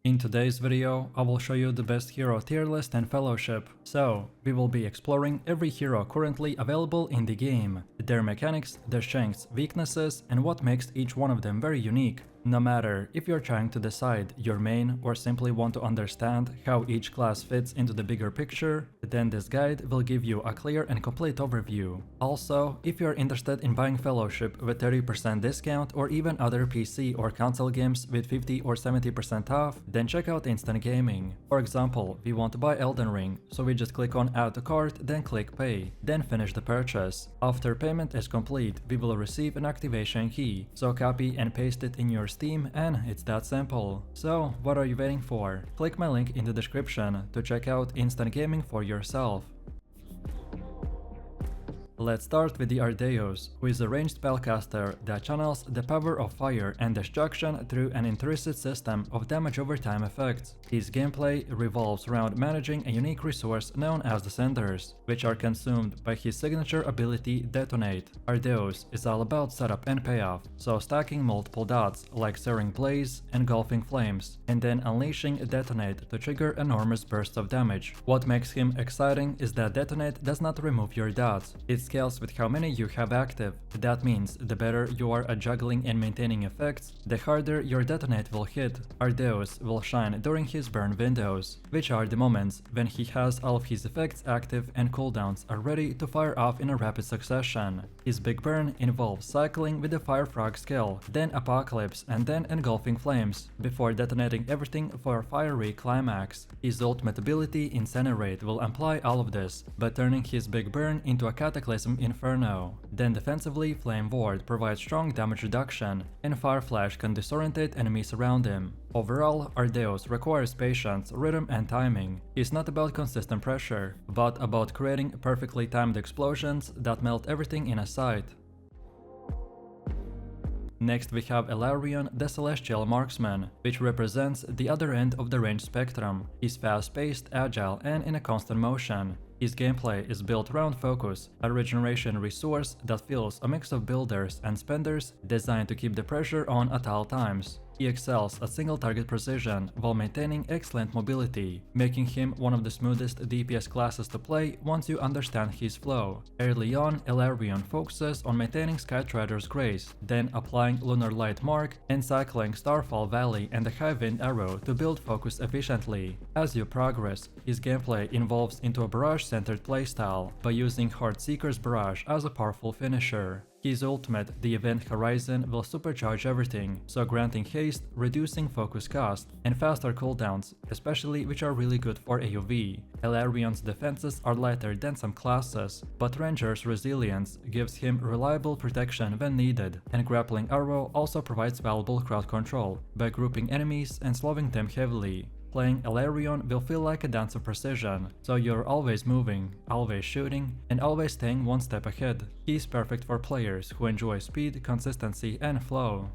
In today's video, I will show you the best hero tier list and fellowship. So, we will be exploring every hero currently available in the game, their mechanics, their strengths, weaknesses, and what makes each one of them very unique. No matter if you're trying to decide your main or simply want to understand how each class fits into the bigger picture, then this guide will give you a clear and complete overview. Also, if you're interested in buying Fellowship with 30% discount or even other PC or console games with 50 or 70% off, then check out Instant Gaming. For example, we want to buy Elden Ring, so we just click on Add to Cart, then click Pay, then finish the purchase. After payment is complete, we will receive an activation key, so copy and paste it in your Steam, and it's that simple. So, what are you waiting for? Click my link in the description to check out Instant Gaming for yourself. Let's start with the Ardeos, who is a ranged spellcaster that channels the power of fire and destruction through an intrinsic system of damage over time effects. His gameplay revolves around managing a unique resource known as the cinders, which are consumed by his signature ability Detonate. Ardeos is all about setup and payoff, so stacking multiple dots like Searing Blaze, Engulfing Flames, and then unleashing Detonate to trigger enormous bursts of damage. What makes him exciting is that Detonate does not remove your dots. It scales with how many you have active. That means the better you are at juggling and maintaining effects, the harder your Detonate will hit. Ardeos will shine during his burn windows, which are the moments when he has all of his effects active and cooldowns are ready to fire off in a rapid succession. His big burn involves cycling with the Fire Frog skill, then Apocalypse and then Engulfing Flames, before detonating everything for a fiery climax. His ultimate ability Incinerate will apply all of this, but turning his big burn into a Cataclysm Inferno. Then defensively, Flame Ward provides strong damage reduction, and Fire Flash can disorientate enemies around him. Overall, Ardeos requires patience, rhythm and timing. He's not about consistent pressure, but about creating perfectly timed explosions that melt everything in a sight. Next we have Elarion, the Celestial Marksman, which represents the other end of the range spectrum. He's fast-paced, agile and in a constant motion. His gameplay is built around focus, a regeneration resource that fills a mix of builders and spenders designed to keep the pressure on at all times. He excels at single target precision while maintaining excellent mobility, making him one of the smoothest DPS classes to play once you understand his flow. Early on, Elarion focuses on maintaining Skytrader's Grace, then applying Lunar Light Mark and cycling Starfall Valley and the High Wind Arrow to build focus efficiently. As you progress, his gameplay evolves into a barrage-centered playstyle by using Heartseeker's Barrage as a powerful finisher. His ultimate, the Event Horizon, will supercharge everything, so granting haste, reducing focus cost, and faster cooldowns, especially which are really good for AoV. Elarion's defenses are lighter than some classes, but Ranger's resilience gives him reliable protection when needed, and Grappling Arrow also provides valuable crowd control by grouping enemies and slowing them heavily. Playing Elarion will feel like a dance of precision, so you're always moving, always shooting, and always staying one step ahead. He's perfect for players who enjoy speed, consistency, and flow.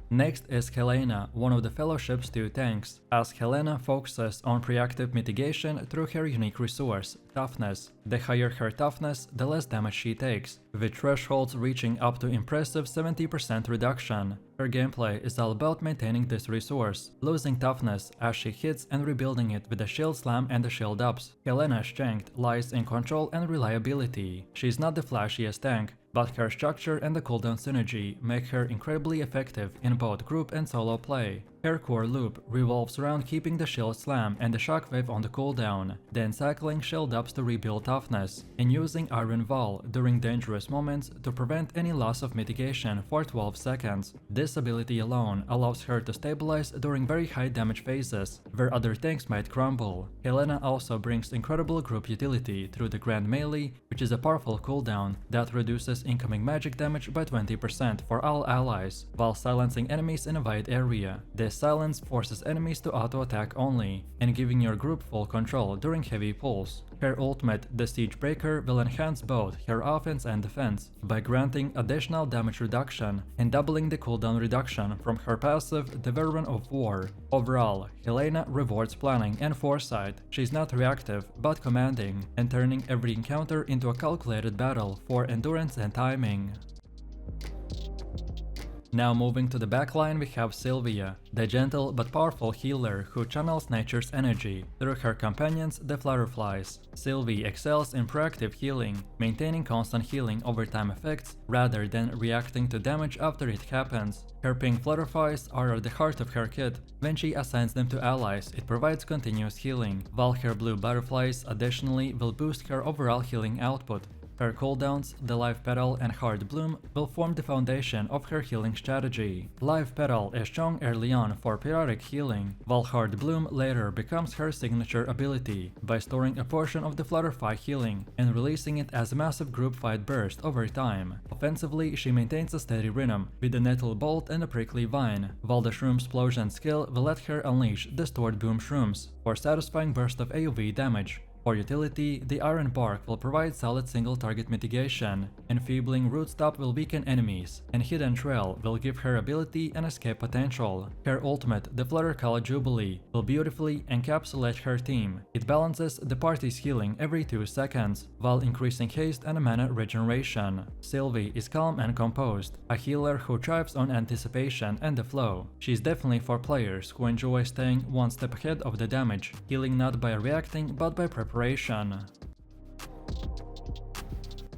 Next is Helena, one of the Fellowship's two tanks, as Helena focuses on reactive mitigation through her unique resource, Toughness. The higher her toughness, the less damage she takes, with thresholds reaching up to impressive 70% reduction. Her gameplay is all about maintaining this resource, losing toughness as she hits and rebuilding it with the shield slam and the shield ups. Helena's strength lies in control and reliability. She's not the flashiest tank, but her structure and the cooldown synergy make her incredibly effective in both group and solo play. Her core loop revolves around keeping the shield slam and the shockwave on the cooldown, then cycling shield ups to rebuild toughness, and using Iron Wall during dangerous moments to prevent any loss of mitigation for 12 seconds. This ability alone allows her to stabilize during very high damage phases, where other tanks might crumble. Helena also brings incredible group utility through the Grand Melee, which is a powerful cooldown that reduces incoming magic damage by 20% for all allies, while silencing enemies in a wide area. This silence forces enemies to auto-attack only, and giving your group full control during heavy pulls. Her ultimate, the Siege Breaker, will enhance both her offense and defense by granting additional damage reduction and doubling the cooldown reduction from her passive, the Veteran of War. Overall, Helena rewards planning and foresight. She's not reactive, but commanding, and turning every encounter into a calculated battle for endurance and timing. Now moving to the backline, we have Sylvie, the gentle but powerful healer who channels nature's energy through her companions, the flutterflies. Sylvie excels in proactive healing, maintaining constant healing over time effects rather than reacting to damage after it happens. Her pink flutterflies are at the heart of her kit. When she assigns them to allies, it provides continuous healing, while her blue butterflies additionally will boost her overall healing output. Her cooldowns, the Life Petal and Hard Bloom, will form the foundation of her healing strategy. Life Petal is strong early on for periodic healing, while Hard Bloom later becomes her signature ability by storing a portion of the Flutterfly healing and releasing it as a massive group fight burst over time. Offensively, she maintains a steady rhythm with the Nettle Bolt and the Prickly Vine, while the Shroom Explosion skill will let her unleash the Stored Boom Shrooms for satisfying burst of AoV damage. For utility, the Iron Bark will provide solid single target mitigation, Enfeebling Rootstop will weaken enemies, and Hidden Trail will give her ability and escape potential. Her ultimate, the Fluttercolour Jubilee, will beautifully encapsulate her team. It balances the party's healing every 2 seconds, while increasing haste and mana regeneration. Sylvie is calm and composed, a healer who thrives on anticipation and the flow. She's definitely for players who enjoy staying one step ahead of the damage, healing not by reacting but by preparation.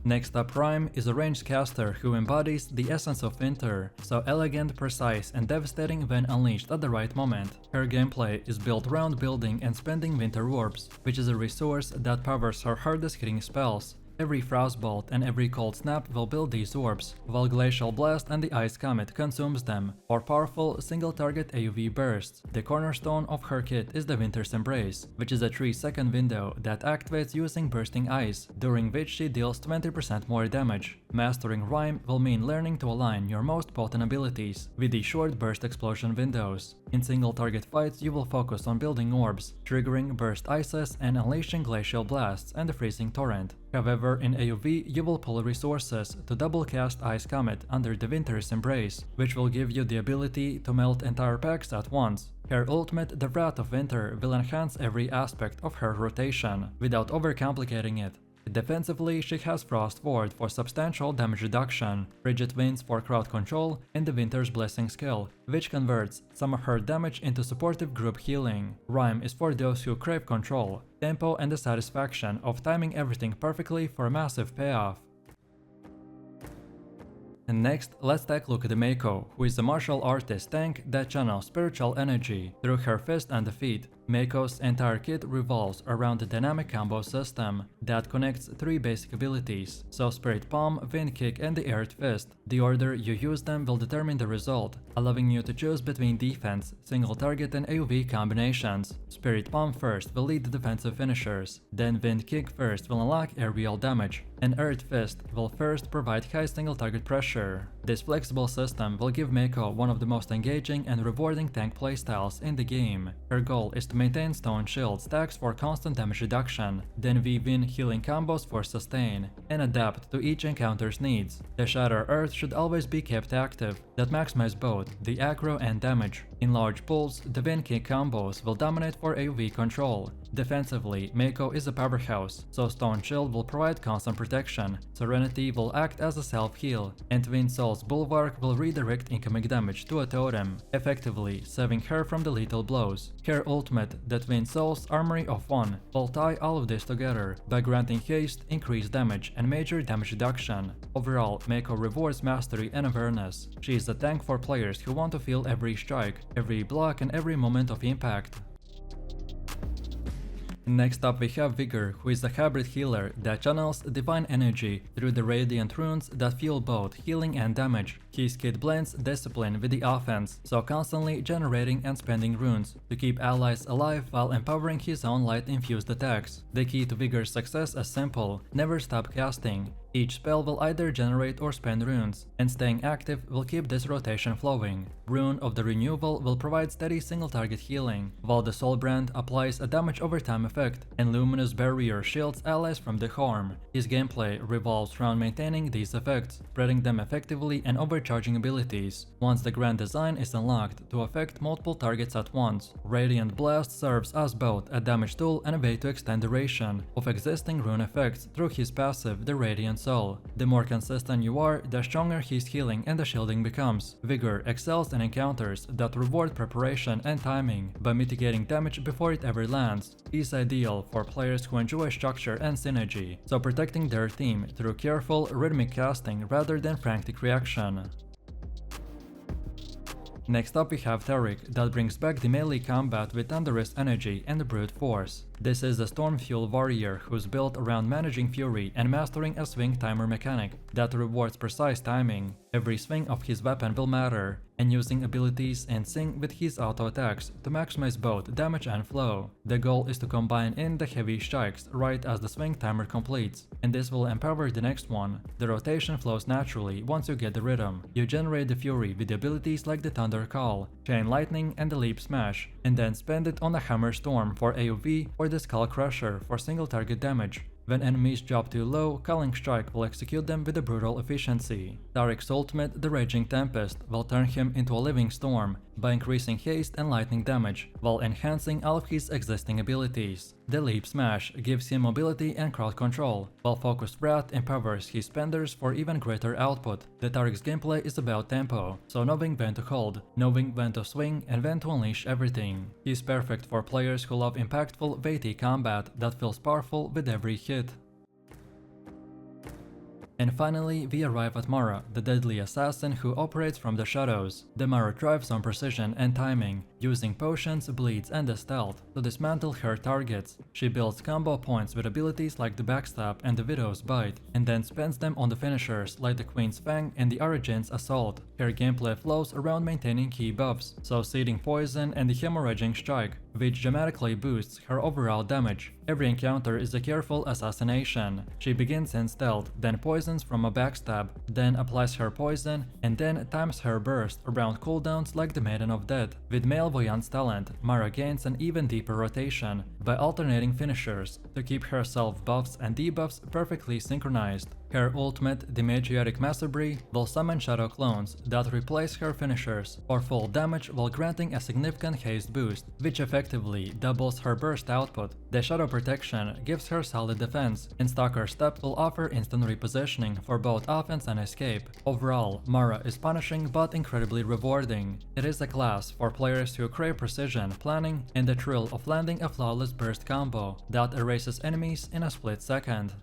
Next up, Rime is a ranged caster who embodies the essence of winter, so elegant, precise, and devastating when unleashed at the right moment. Her gameplay is built around building and spending winter orbs, which is a resource that powers her hardest hitting spells. Every Frostbolt and every Cold Snap will build these orbs, while Glacial Blast and the Ice Comet consumes them, for powerful single-target AoV bursts. The cornerstone of her kit is the Winter's Embrace, which is a 3-second window that activates using Bursting Ice, during which she deals 20% more damage. Mastering Rime will mean learning to align your most potent abilities with the short burst explosion windows. In single-target fights, you will focus on building orbs, triggering burst ices, and unleashing Glacial Blasts and the Freezing Torrent. However, in AoV, you will pull resources to double cast Ice Comet under the Winter's Embrace, which will give you the ability to melt entire packs at once. Her ultimate, the Wrath of Winter, will enhance every aspect of her rotation, without overcomplicating it. Defensively, she has Frost Ward for substantial damage reduction, Frigid Winds for crowd control, and the Winter's Blessing skill, which converts some of her damage into supportive group healing. Rime is for those who crave control, tempo, and the satisfaction of timing everything perfectly for a massive payoff. And next, let's take a look at the Meiko, who is a martial artist tank that channels spiritual energy through her fist and the feet. Meiko's entire kit revolves around the dynamic combo system that connects 3 basic abilities, so Spirit Palm, Wind Kick, and the Earth Fist. The order you use them will determine the result, allowing you to choose between defense, single target, and AoV combinations. Spirit Palm first will lead the defensive finishers, then Wind Kick first will unlock aerial damage, and Earth Fist will first provide high single target pressure. This flexible system will give Meiko one of the most engaging and rewarding tank playstyles in the game. Her goal is to maintain Stone Shield stacks for constant damage reduction, then weave in healing combos for sustain, and adapt to each encounter's needs. The Shatter Earth should always be kept active, that maximize both the aggro and damage. In large pools, the Wind Kick combos will dominate for AoV control. Defensively, Meiko is a powerhouse, so Stone Shield will provide constant protection, Serenity will act as a self-heal, and Twin Soul's Bulwark will redirect incoming damage to a totem, effectively saving her from the lethal blows. Her ultimate, the Twin Soul's Armory of One, will tie all of this together by granting haste, increased damage, and major damage reduction. Overall, Meiko rewards mastery and awareness. She is a tank for players who want to feel every strike, every block, and every moment of impact. Next up, we have Vigour, who is a hybrid healer that channels divine energy through the radiant runes that fuel both healing and damage. His kit blends discipline with the offense, so constantly generating and spending runes to keep allies alive while empowering his own light-infused attacks. The key to Vigour's success is simple: never stop casting. Each spell will either generate or spend runes, and staying active will keep this rotation flowing. Rune of the Renewal will provide steady single-target healing, while the Soul Brand applies a damage over time effect, and Luminous Barrier shields allies from the harm. His gameplay revolves around maintaining these effects, spreading them effectively and overcharging overcharging abilities. Once the grand design is unlocked to affect multiple targets at once, Radiant Blast serves as both a damage tool and a way to extend duration of existing rune effects through his passive, the Radiant Soul. The more consistent you are, the stronger his healing and the shielding becomes. Vigour excels in encounters that reward preparation and timing by mitigating damage before it ever lands. He's ideal for players who enjoy structure and synergy, so protecting their team through careful, rhythmic casting rather than frantic reaction. Next up we have Tariq, that brings back the melee combat with thunderous energy and brute force. This is the Stormfuel warrior who's built around managing fury and mastering a swing timer mechanic that rewards precise timing. Every swing of his weapon will matter, and using abilities in sync with his auto attacks to maximize both damage and flow. The goal is to combine in the heavy strikes right as the swing timer completes, and this will empower the next one. The rotation flows naturally once you get the rhythm. You generate the fury with the abilities like the Thunder Call, Chain Lightning and the Leap Smash, and then spend it on the Hammer Storm for AoV or the Skull Crusher for single target damage. When enemies drop too low, Culling Strike will execute them with a brutal efficiency. Tariq's ultimate, the Raging Tempest, will turn him into a living storm by increasing haste and lightning damage, while enhancing all of his existing abilities. The Leap Smash gives him mobility and crowd control, while Focused Wrath empowers his spenders for even greater output. The Tariq's gameplay is about tempo, so knowing when to hold, knowing when to swing and when to unleash everything. He's perfect for players who love impactful, weighty combat that feels powerful with every hit. And finally, we arrive at Mara, the deadly assassin who operates from the shadows. The Mara thrives on precision and timing, using potions, bleeds, and the stealth to dismantle her targets. She builds combo points with abilities like the Backstab and the Widow's Bite, and then spends them on the finishers like the Queen's Fang and the Origins Assault. Her gameplay flows around maintaining key buffs, so Seeding Poison and the Hemorrhaging Strike, which dramatically boosts her overall damage. Every encounter is a careful assassination. She begins in stealth, then poisons from a backstab, then applies her poison, and then times her burst around cooldowns like the Maiden of Death. With Malevoyant's talent, Mara gains an even deeper rotation by alternating finishers to keep her self buffs and debuffs perfectly synchronized. Her ultimate, the Matriarch Massabri, will summon shadow clones that replace her finishers for full damage while granting a significant haste boost, which effectively doubles her burst output. The Shadow Protection gives her solid defense, and Stalker Step will offer instant repositioning for both offense and escape. Overall, Mara is punishing but incredibly rewarding. It is a class for players who crave precision, planning, and the thrill of landing a flawless burst combo that erases enemies in a split second.